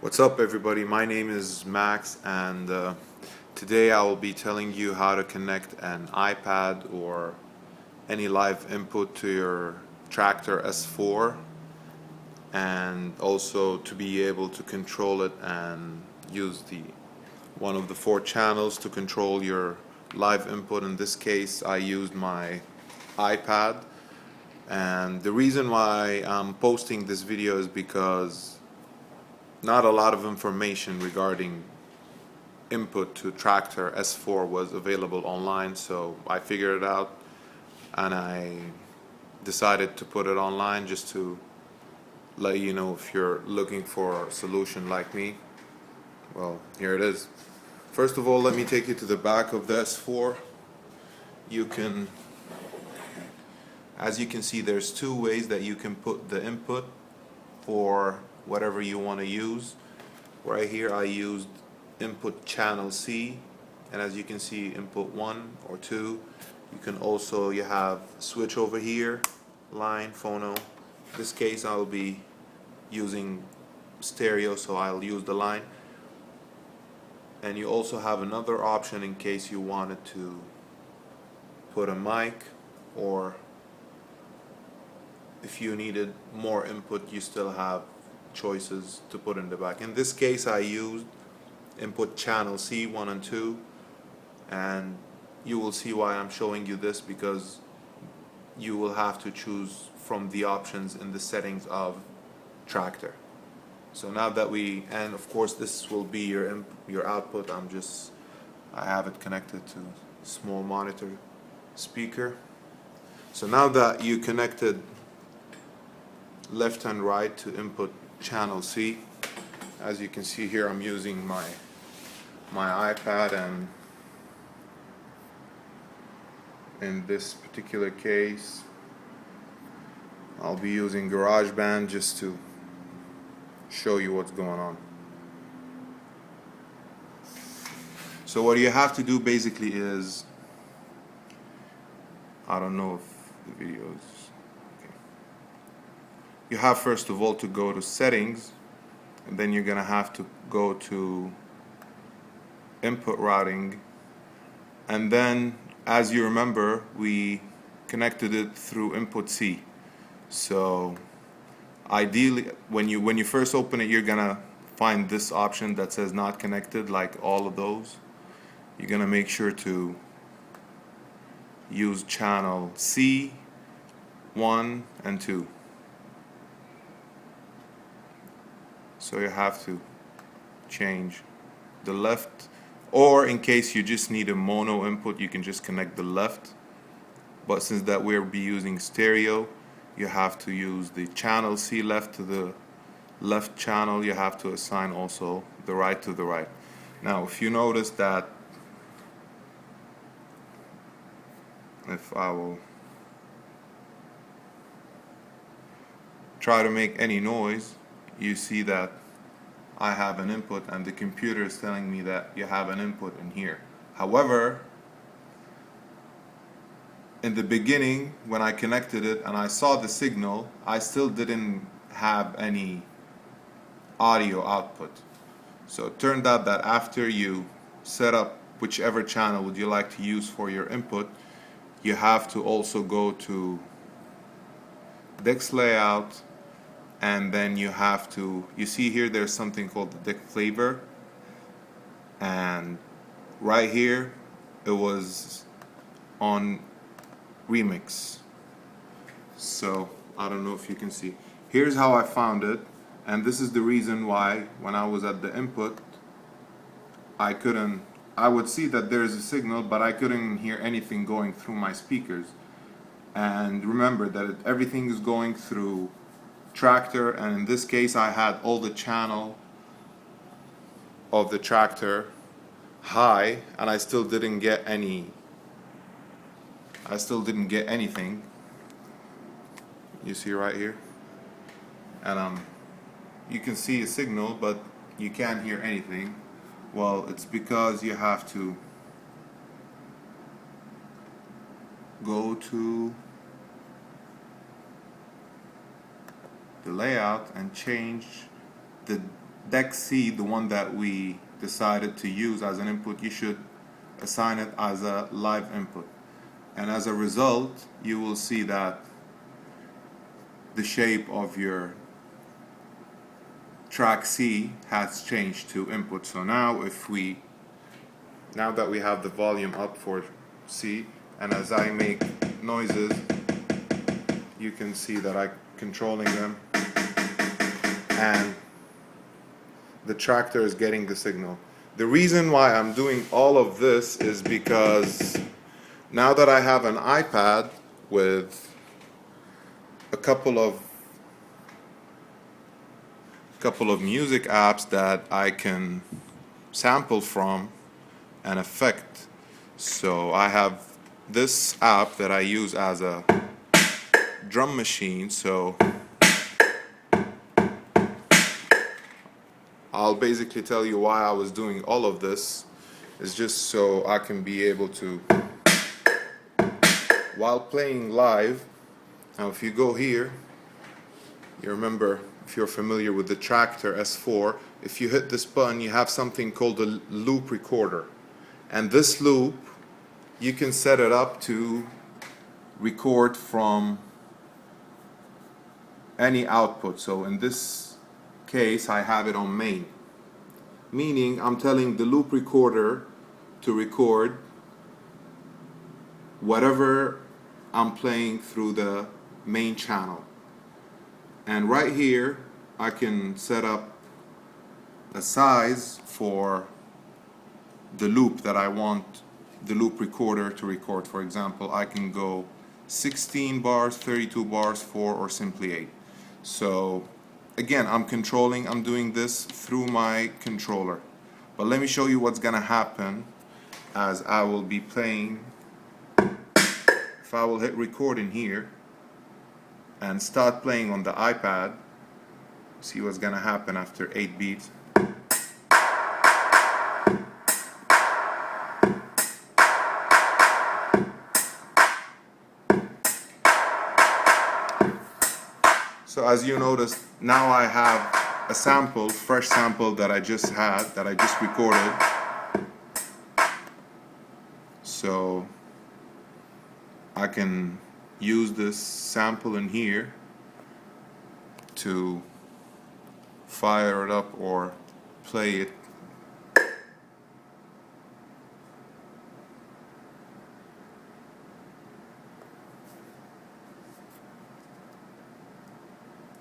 What's up, everybody? My name is Max, and today I will be telling you how to connect an iPad or any live input to your Traktor S4, and also to be able to control it and use the one of the four channels to control your live input. In this case, I used my iPad, and the reason why I'm posting this video is because not a lot of information regarding input to Traktor S4 was available online, so I figured it out and I decided to put it online just to let you know if you're looking for a solution like me. Well, here it is. First of all, let me take you to the back of the S4. You can, as you can see, there's two ways that you can put the input for whatever you want to use. Right here I used input channel C, and as you can see, input 1 or 2. You have switch over here, line, phono. In this case I'll be using stereo, so I'll use the line. And you also have another option in case you wanted to put a mic, or if you needed more input you still have choices to put in the back. In this case I used input channel C 1 and 2, and you will see why I'm showing you this, because you will have to choose from the options in the settings of Traktor. So now that and of course this will be your output. I have it connected to small monitor speaker. So now that you connected left and right to input channel C, as you can see here, I'm using my iPad, and in this particular case I'll be using GarageBand just to show you what's going on. So what you have to do basically is, I don't know if the video is okay. You have first of all to go to settings, and then you're gonna have to go to input routing, and then, as you remember, we connected it through input C. So ideally, when you first open it, you're gonna find this option that says not connected, like all of those. You're gonna make sure to use channel C 1 and 2. So you have to change the left, or in case you just need a mono input, you can just connect the left. But since that we'll be using stereo, you have to use the channel C left to the left channel. You have to assign also the right to the right. Now if you notice that, if I will try to make any noise, you see that I have an input and the computer is telling me that you have an input in here. However, in the beginning when I connected it and I saw the signal, I still didn't have any audio output. So it turned out that after you set up whichever channel would you like to use for your input, you have to also go to Dex Layout, and then you see here there's something called the deck flavor, and right here it was on remix. So I don't know if you can see. Here's how I found it, and this is the reason why when I was at the input I would see that there's a signal, but I couldn't hear anything going through my speakers. And remember that everything is going through Traktor, and in this case I had all the channel of the Traktor high, and I still didn't get anything. You see right here, and you can see a signal but you can't hear anything. Well, it's because you have to go to the layout and change the deck C, the one that we decided to use as an input, you should assign it as a live input. And as a result, you will see that the shape of your track C has changed to input. So now now that we have the volume up for C, and as I make noises, you can see that I'm controlling them, and the Traktor is getting the signal. The reason why I'm doing all of this is because now that I have an iPad with a couple of music apps that I can sample from and affect. So I have this app that I use as a drum machine, so I'll basically tell you why I was doing all of this. Is just so I can be able to, while playing live. Now if you go here, you remember, if you're familiar with the Traktor S4, if you hit this button you have something called a loop recorder, and this loop you can set it up to record from any output. So in this case I have it on main, meaning I'm telling the loop recorder to record whatever I'm playing through the main channel. And right here I can set up a size for the loop that I want the loop recorder to record. For example, I can go 16 bars, 32 bars, 4, or simply 8. So again, I'm doing this through my controller. But let me show you what's gonna happen as I will be playing. If I will hit record in here and start playing on the iPad, see what's gonna happen after 8 beats. So as you notice, now I have a sample, fresh sample that I just recorded. So I can use this sample in here to fire it up or play it.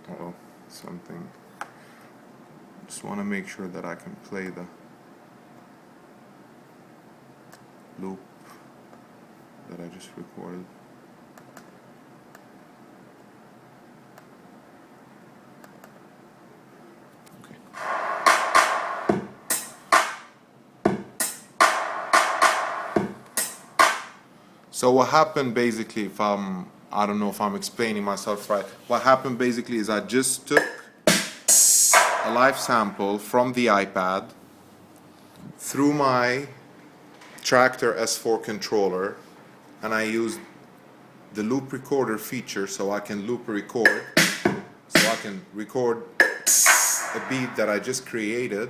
Uh-oh, something. Just want to make sure that I can play the loop that I just recorded. So what happened basically, I don't know if I'm explaining myself right. What happened basically is I just took a live sample from the iPad through my Traktor S4 controller, and I used the loop recorder feature so I can loop record. So I can record a beat that I just created,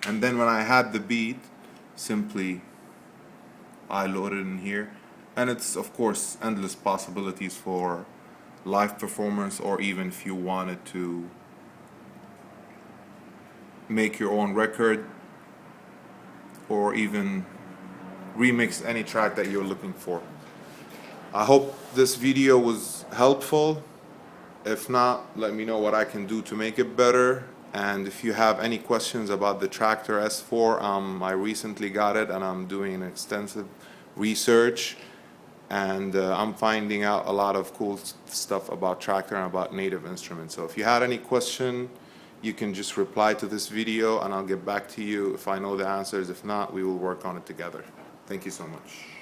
and then when I had the beat, simply I load it in here. And it's of course endless possibilities for live performance, or even if you wanted to make your own record or even remix any track that you're looking for. I hope this video was helpful. If not, let me know what I can do to make it better. And if you have any questions about the Traktor S4, I recently got it and I'm doing an extensive research, and I'm finding out a lot of cool stuff about Traktor and about native instruments. So if you had any question, you can just reply to this video and I'll get back to you if I know the answers. If not, we will work on it together. Thank you so much.